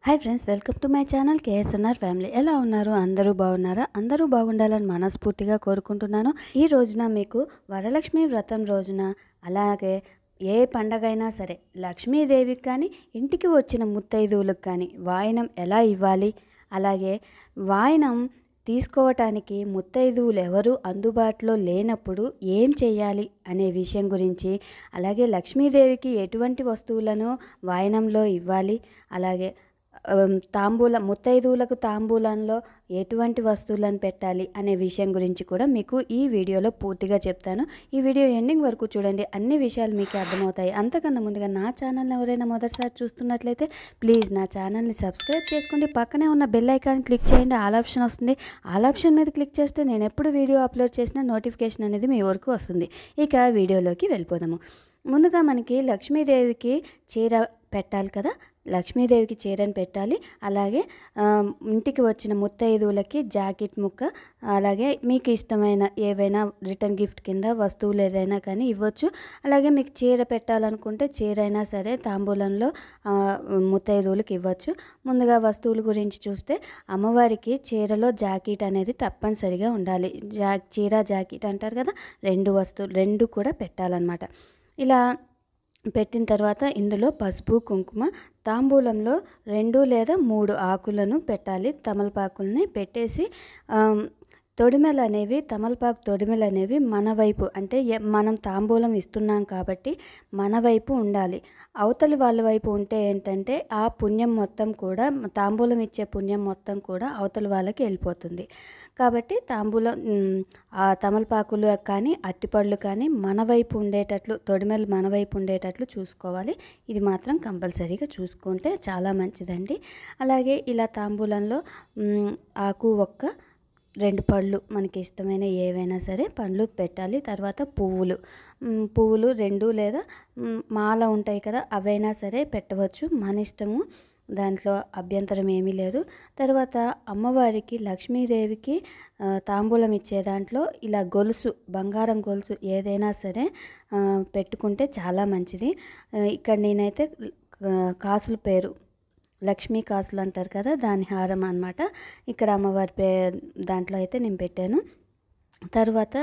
Hi friends, welcome to my channel KSNR family. ఎలా ఉన్నారు? అందరూ బాగున్నారా? అందరూ బాగుండాలని మనస్ఫూర్తిగా కోరుకుంటున్నాను. ఈ రోజున మీకు వరలక్ష్మి వ్రతం రోజున, అలాగే ఏ పండగైనా సరే లక్ష్మీదేవికి కానీ ఇంటికి వచ్చిన ముత్తైదువులకు కానీ వాయనం ఎలా ఇవ్వాలి, అలాగే వాయనం తీసుకోవటానికి ముత్తైదువులు ఎవరు అందుబాటులో లేనప్పుడు ఏం చేయాలి అనే విషయం గురించి, అలాగే లక్ష్మీదేవికి ఎటువంటి వస్తువులను వాయనంలో ఇవ్వాలి, అలాగే ముత్తైదువులకు తాంబూలంలో ఎటువంటి వస్తువులను పెట్టాలి అనే విషయం గురించి కూడా మీకు ఈ వీడియోలో పూర్తిగా చెప్తాను. ఈ వీడియో ఎండింగ్ వరకు చూడండి, అన్ని విషయాలు మీకు అర్థమవుతాయి. అంతకన్నా ముందుగా నా ఛానల్ని ఎవరైనా మొదటిసారి చూస్తున్నట్లయితే ప్లీజ్ నా ఛానల్ని సబ్స్క్రైబ్ చేసుకోండి. పక్కనే ఉన్న బెల్ ఐకాన్ క్లిక్ చేయండి. ఆల్ ఆప్షన్ వస్తుంది. ఆల్ ఆప్షన్ మీద క్లిక్ చేస్తే నేను ఎప్పుడు వీడియో అప్లోడ్ చేసినా నోటిఫికేషన్ అనేది మీ వరకు వస్తుంది. ఇక వీడియోలోకి వెళ్ళిపోదాము. ముందుగా మనకి లక్ష్మీదేవికి చీర పెట్టాలి కదా, లక్ష్మీదేవికి చీరను పెట్టాలి. అలాగే ఇంటికి వచ్చిన ముత్తైదువులకి జాకెట్ ముక్క, అలాగే మీకు ఇష్టమైన ఏవైనా రిటర్న్ గిఫ్ట్ కింద వస్తువులు ఏదైనా కానీ ఇవ్వచ్చు. అలాగే మీకు చీర పెట్టాలనుకుంటే చీర అయినా సరే తాంబూలంలో ముత్తైదువులకి ఇవ్వచ్చు. ముందుగా వస్తువుల గురించి చూస్తే, అమ్మవారికి చీరలో జాకెట్ అనేది తప్పనిసరిగా ఉండాలి. చీర జాకెట్ అంటారు కదా, రెండు కూడా పెట్టాలన్నమాట. ఇలా పెట్టిన తర్వాత ఇందులో పసుపు కుంకుమ, తాంబూలంలో 2 లేదా 3 ఆకులను పెట్టాలి. తమలపాకుల్ని పెట్టేసి తమలపాకు తొడిమెలు అనేవి మన వైపు, అంటే మనం తాంబూలం ఇస్తున్నాం కాబట్టి మన వైపు ఉండాలి. అవతలి వాళ్ళ వైపు ఉంటే ఏంటంటే ఆ పుణ్యం మొత్తం కూడా, తాంబూలం ఇచ్చే పుణ్యం మొత్తం కూడా అవతలి వాళ్ళకి వెళ్ళిపోతుంది. కాబట్టి ఆ తమలపాకులు కానీ అట్టిపళ్ళు కానీ మన వైపు ఉండేటట్లు, తొడిమెలు మన వైపు ఉండేటట్లు చూసుకోవాలి. ఇది మాత్రం కంపల్సరీగా చూసుకుంటే చాలా మంచిదండి. అలాగే ఇలా తాంబూలంలో ఆకు ఒక్క 2 పళ్ళు, మనకి ఇష్టమైన ఏవైనా సరే పండ్లు పెట్టాలి. తర్వాత పువ్వులు 2 లేదా మాల ఉంటాయి కదా, అవైనా సరే పెట్టవచ్చు, మన ఇష్టము, దాంట్లో అభ్యంతరం ఏమీ లేదు. తర్వాత అమ్మవారికి లక్ష్మీదేవికి తాంబూలం ఇచ్చే దాంట్లో ఇలా బంగారం గొలుసు ఏదైనా సరే పెట్టుకుంటే చాలా మంచిది. ఇక్కడ నేనైతే కాసుల పేరు లక్ష్మీ కాసులు అంటారు కదా, దాని హారం అన్నమాట. ఇక్కడ అమ్మవారి దాంట్లో అయితే నేను పెట్టాను. తర్వాత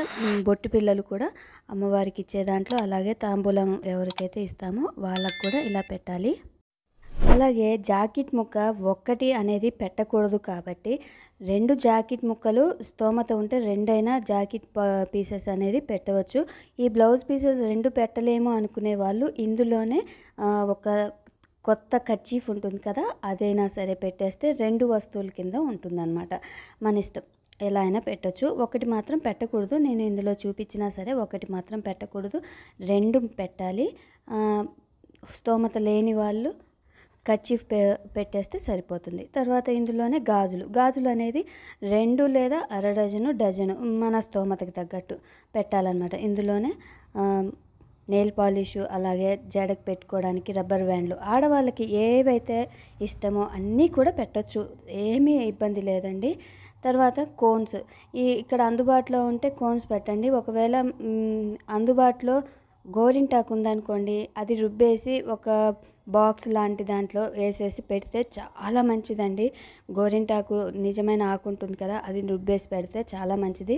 బొట్టు పిల్లలు కూడా అమ్మవారికి ఇచ్చే దాంట్లో, అలాగే తాంబూలం ఎవరికైతే ఇస్తామో వాళ్ళకు కూడా ఇలా పెట్టాలి. అలాగే జాకెట్ ముక్క ఒక్కటి అనేది పెట్టకూడదు కాబట్టి 2 జాకెట్ ముక్కలు స్తోమత ఉంటే 2 అయినా జాకెట్ పీసెస్ అనేది పెట్టవచ్చు. ఈ బ్లౌజ్ పీసెస్ 2 పెట్టలేము అనుకునే వాళ్ళు ఇందులోనే ఒక కొత్త కర్చీఫ్ ఉంటుంది కదా, అదైనా సరే పెట్టేస్తే 2 వస్తువుల కింద ఉంటుందన్నమాట. మన ఇష్టం, ఎలా అయినా పెట్టచ్చు. ఒకటి మాత్రం పెట్టకూడదు. నేను ఇందులో చూపించినా సరే ఒకటి మాత్రం పెట్టకూడదు, 2 పెట్టాలి. స్తోమత లేని వాళ్ళు కర్చీఫ్ పెట్టేస్తే సరిపోతుంది. తర్వాత ఇందులోనే గాజులు అనేది 2 లేదా అర డజను మన స్తోమతకి తగ్గట్టు పెట్టాలన్నమాట. ఇందులోనే నెయిల్ పాలిషు, అలాగే జడకు పెట్టుకోవడానికి రబ్బర్ బ్యాండ్లు, ఆడవాళ్ళకి ఏవైతే ఇష్టమో అన్నీ కూడా పెట్టచ్చు, ఏమీ ఇబ్బంది లేదండి. తర్వాత కోన్స్, ఇక్కడ అందుబాటులో ఉంటే కోన్స్ పెట్టండి. ఒకవేళ అందుబాటులో గోరింటాకు ఉందనుకోండి, అది రుబ్బేసి ఒక బాక్స్ లాంటి దాంట్లో వేసేసి పెడితే చాలా మంచిదండి. గోరింటాకు నిజమైన ఆకు ఉంటుంది కదా, అది రుబ్బేసి పెడితే చాలా మంచిది.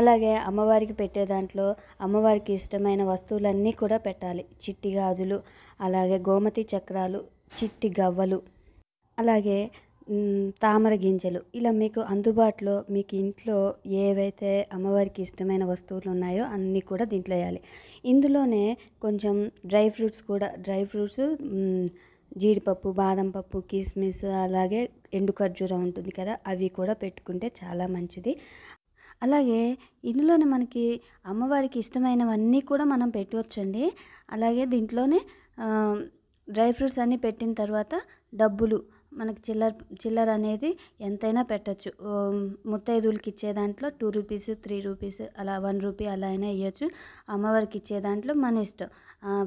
అలాగే అమ్మవారికి పెట్టే దాంట్లో అమ్మవారికి ఇష్టమైన వస్తువులన్నీ కూడా పెట్టాలి. చిట్టి గాజులు, అలాగే గోమతి చక్రాలు, చిట్టి గవ్వలు, అలాగే తామర గింజలు, ఇలా మీకు అందుబాటులో మీకు ఇంట్లో ఏవైతే అమ్మవారికి ఇష్టమైన వస్తువులు ఉన్నాయో అన్నీ కూడా దీంట్లో వేయాలి. ఇందులోనే కొంచెం డ్రై ఫ్రూట్స్ జీడిపప్పు, బాదం పప్పు, కిస్మిస్, అలాగే ఎండు ఖర్జూరం ఉంటుంది కదా, అవి కూడా పెట్టుకుంటే చాలా మంచిది. అలాగే ఇందులోనే మనకి అమ్మవారికి ఇష్టమైనవన్నీ కూడా మనం పెట్టవచ్చండి. అలాగే దీంట్లోనే డ్రై ఫ్రూట్స్ అన్నీ పెట్టిన తర్వాత డబ్బులు, మనకి చిల్లర అనేది ఎంతైనా పెట్టచ్చు. ముత్తైదువులకి ఇచ్చే దాంట్లో 2 రూపీస్, 3 రూపీస్, అలా 1 రూపీ అలా అయినా ఇవ్వచ్చు. అమ్మవారికి ఇచ్చే దాంట్లో మన ఇష్టం,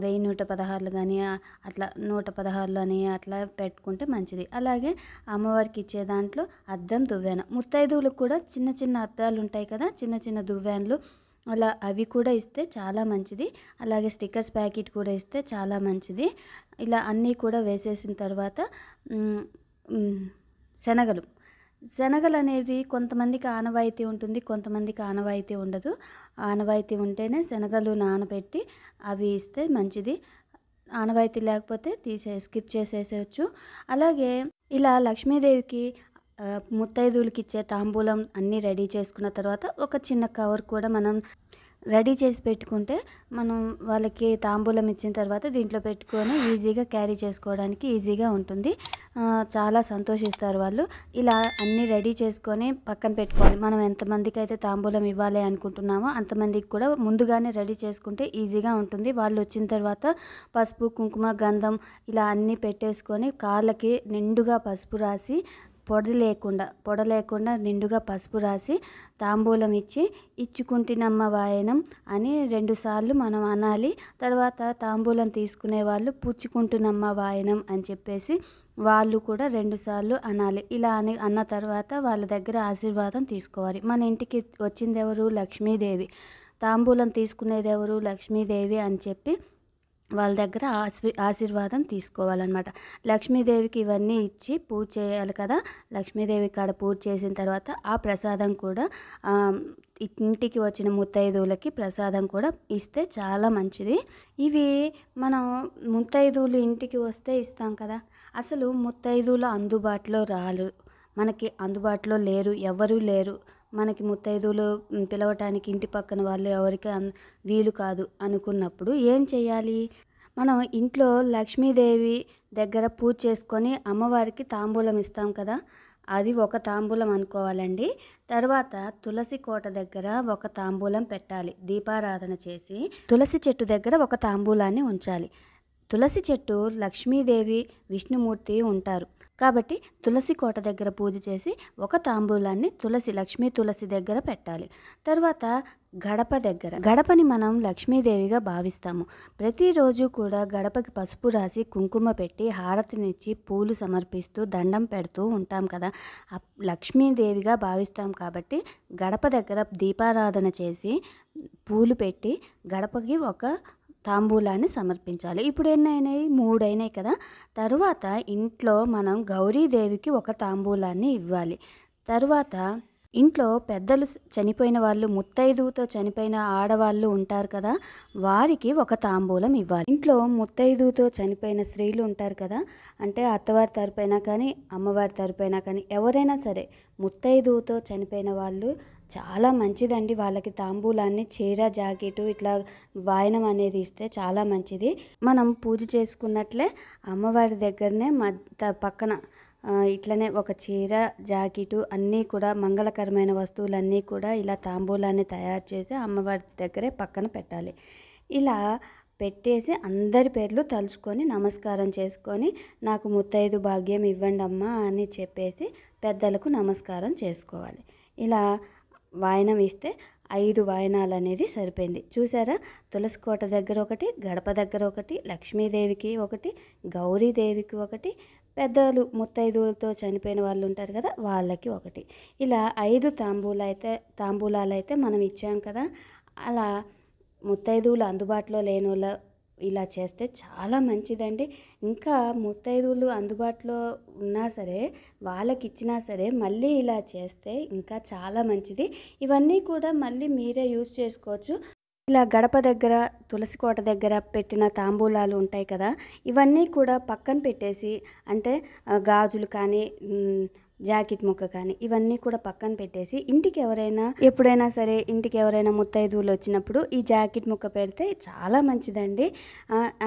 1116 కానీ అట్లా 116 అని అట్లా పెట్టుకుంటే మంచిది. అలాగే అమ్మవారికి ఇచ్చే దాంట్లో అద్దం, దువ్వెన, ముత్తైదువులకు కూడా చిన్న చిన్న అద్దాలు ఉంటాయి కదా, చిన్న చిన్న దువ్వెనలు, అలా అవి కూడా ఇస్తే చాలా మంచిది. అలాగే స్టిక్కర్స్ ప్యాకెట్ కూడా ఇస్తే చాలా మంచిది. ఇలా అన్నీ కూడా వేసేసిన తర్వాత హ్మ్. శనగలు. శనగలనేవి కొంతమందికి ఆనవాయితీ ఉంటుంది. కొంతమందికి ఆనవాయితీ ఉండదు. ఆనవాయితీ ఉంటేనే శనగలు నానబెట్టి అవి ఇస్తే మంచిది. ఆనవాయితీ లేకపోతే స్కిప్ చేసేసేయొచ్చు. అలాగే ఇలా లక్ష్మీదేవికి ముత్తైదువులకిచ్చే తాంబూలం అన్నీ రెడీ చేసుకున్న తర్వాత ఒక చిన్న కవర్ కూడా మనం రెడీ చేసి పెట్టుకుంటే మనం వాళ్ళకి తాంబూలం ఇచ్చిన తర్వాత దీంట్లో పెట్టుకొని ఈజీగా క్యారీ చేసుకోవడానికి ఈజీగా ఉంటుంది. చాలా సంతోషిస్తారు వాళ్ళు. ఇలా అన్నీ రెడీ చేసుకొని పక్కన పెట్టుకోవాలి. మనం ఎంతమందికి అయితే తాంబూలం ఇవ్వాలి అనుకుంటున్నామో అంతమందికి కూడా ముందుగానే రెడీ చేసుకుంటే ఈజీగా ఉంటుంది. వాళ్ళు వచ్చిన తర్వాత పసుపు, కుంకుమ, గంధం ఇలా అన్నీ పెట్టేసుకొని కాళ్ళకి నిండుగా పసుపు రాసి పొడ లేకుండా నిండుగా పసుపు రాసి తాంబూలం ఇచ్చి ఇచ్చుకుంటినమ్మ వాయనం అని 2 సార్లు మనం అనాలి. తర్వాత తాంబూలం తీసుకునే వాళ్ళు పుచ్చుకుంటున్నమ్మ వాయనం అని చెప్పేసి వాళ్ళు కూడా 2 సార్లు అనాలి. ఇలా అన్న తర్వాత వాళ్ళ దగ్గర ఆశీర్వాదం తీసుకోవాలి. మన ఇంటికి వచ్చిందెవరు? లక్ష్మీదేవి. తాంబూలం తీసుకునేది ఎవరు? లక్ష్మీదేవి అని చెప్పి వాళ్ళ దగ్గర ఆశీర్వాదం తీసుకోవాలన్నమాట. లక్ష్మీదేవికి ఇవన్నీ ఇచ్చి పూజ చేయాలి కదా. లక్ష్మీదేవి కాడ పూజ చేసిన తర్వాత ఆ ప్రసాదం కూడా ఇంటికి వచ్చిన ముత్తైదువులకి ప్రసాదం కూడా ఇస్తే చాలా మంచిది. ఇవి మనం ముత్తైదువులు ఇంటికి వస్తే ఇస్తాం కదా. అసలు ముత్తైదువులు అందుబాటులో మనకి అందుబాటులో లేరు, ఎవరూ లేరు. మనకి ముత్తైదువులు పిలవటానికి ఇంటి పక్కన వాళ్ళు ఎవరికి వీలు కాదు అనుకున్నప్పుడు ఏం చేయాలి? మనం ఇంట్లో లక్ష్మీదేవి దగ్గర పూజ చేసుకొని అమ్మవారికి తాంబూలం ఇస్తాం కదా. అది ఒక తాంబూలం అనుకోవాలండి. తర్వాత తులసి కోట దగ్గర ఒక తాంబూలం పెట్టాలి. దీపారాధన చేసి తులసి చెట్టు దగ్గర ఒక తాంబూలాన్ని ఉంచాలి. తులసి చెట్టు లక్ష్మీదేవి, విష్ణుమూర్తి ఉంటారు కాబట్టి తులసి కోట దగ్గర పూజ చేసి ఒక తాంబూలాన్ని లక్ష్మీ తులసి దగ్గర పెట్టాలి. తర్వాత గడపని మనం లక్ష్మీదేవిగా భావిస్తాము. ప్రతిరోజు కూడా గడపకి పసుపు రాసి కుంకుమ పెట్టి హారతినిచ్చి పూలు సమర్పిస్తూ దండం పెడుతూ ఉంటాం కదా. లక్ష్మీదేవిగా భావిస్తాం కాబట్టి గడప దగ్గర దీపారాధన చేసి పూలు పెట్టి గడపకి ఒక తాంబూలాన్ని సమర్పించాలి. ఇప్పుడు ఎన్నైనాయి? 3 అయినాయి కదా. తరువాత ఇంట్లో మనం గౌరీదేవికి ఒక తాంబూలాన్ని ఇవ్వాలి. తరువాత ఇంట్లో పెద్దలు చనిపోయిన వాళ్ళు, ముత్తైదువుతో చనిపోయిన ఆడవాళ్ళు ఉంటారు కదా, వారికి ఒక తాంబూలం ఇవ్వాలి. ఇంట్లో ముత్తైదువుతో చనిపోయిన స్త్రీలు ఉంటారు కదా, అంటే అత్తవారి తరపైనా కానీ అమ్మవారి తరపైనా కానీ ఎవరైనా సరే ముత్తైదువుతో చనిపోయిన వాళ్ళు చాలా మంచిదండి. వాళ్ళకి తాంబూలాన్ని చీర, జాకెట్ ఇట్లా వాయనం అనేది ఇస్తే చాలా మంచిది. మనం పూజ చేసుకున్నట్లే అమ్మవారి దగ్గరనే పక్కన ఇట్లనే ఒక చీర, జాకెట్ అన్నీ కూడా మంగళకరమైన వస్తువులన్నీ కూడా ఇలా తాంబూలాన్ని తయారు చేసి అమ్మవారి దగ్గరే పక్కన పెట్టాలి. ఇలా పెట్టేసి అందరి పేర్లు తలుచుకొని నమస్కారం చేసుకొని నాకు ముత్తైదు భాగ్యం ఇవ్వండి అమ్మా అని చెప్పేసి పెద్దలకు నమస్కారం చేసుకోవాలి. ఇలా వాయనం ఇస్తే 5 వాయనాలు అనేది సరిపోయింది. చూసారా? తులసి కోట దగ్గర ఒకటి, గడప దగ్గర ఒకటి, లక్ష్మీదేవికి ఒకటి, గౌరీదేవికి ఒకటి, పెద్దలు ముత్తైదువులతో చనిపోయిన వాళ్ళు ఉంటారు కదా వాళ్ళకి ఒకటి. ఇలా 5 తాంబూలాలైతే మనం ఇచ్చాం కదా. అలా ముత్తైదువులు అందుబాటులో లేనోళ్ళ ఇలా చేస్తే చాలా మంచిదండి. ఇంకా ముత్తైదువులు అందుబాటులో ఉన్నా సరే వాళ్ళకి ఇచ్చినా సరే మళ్ళీ ఇలా చేస్తే ఇంకా చాలా మంచిది. ఇవన్నీ కూడా మళ్ళీ మీరే యూజ్ చేసుకోవచ్చు. ఇలా గడప దగ్గర, తులసి కోట దగ్గర పెట్టిన తాంబూలాలు ఉంటాయి కదా, ఇవన్నీ కూడా పక్కన పెట్టేసి అంటే గాజులు కానీ జాకెట్ ముక్క కానీ ఇవన్నీ కూడా పక్కన పెట్టేసి ఇంటికి ఎప్పుడైనా సరే ఇంటికి ఎవరైనా ముత్తైదువులు వచ్చినప్పుడు ఈ జాకెట్ ముక్క పెడితే చాలా మంచిదండి.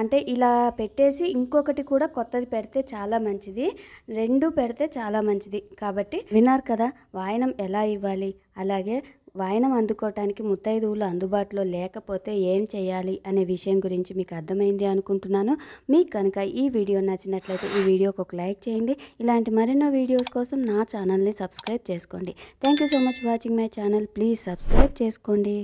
అంటే ఇలా పెట్టేసి ఇంకొకటి కూడా కొత్తది పెడితే చాలా మంచిది. 2 పెడితే చాలా మంచిది. కాబట్టి విన్నారు కదా వాయనం ఎలా ఇవ్వాలి. అలాగే వాయనం అందుకోవటానికి ముత్తైదువులు అందుబాటులో లేకపోతే ఏం చేయాలి అనే విషయం గురించి మీకు అర్థమైంది అనుకుంటున్నాను. మీకు కనుక ఈ వీడియో నచ్చినట్లయితే ఈ వీడియోకి ఒక లైక్ చేయండి. ఇలాంటి మరెన్నో వీడియోస్ కోసం నా ఛానల్ని సబ్స్క్రైబ్ చేసుకోండి. Thank you so much watching my channel. Please subscribe చేసుకోండి.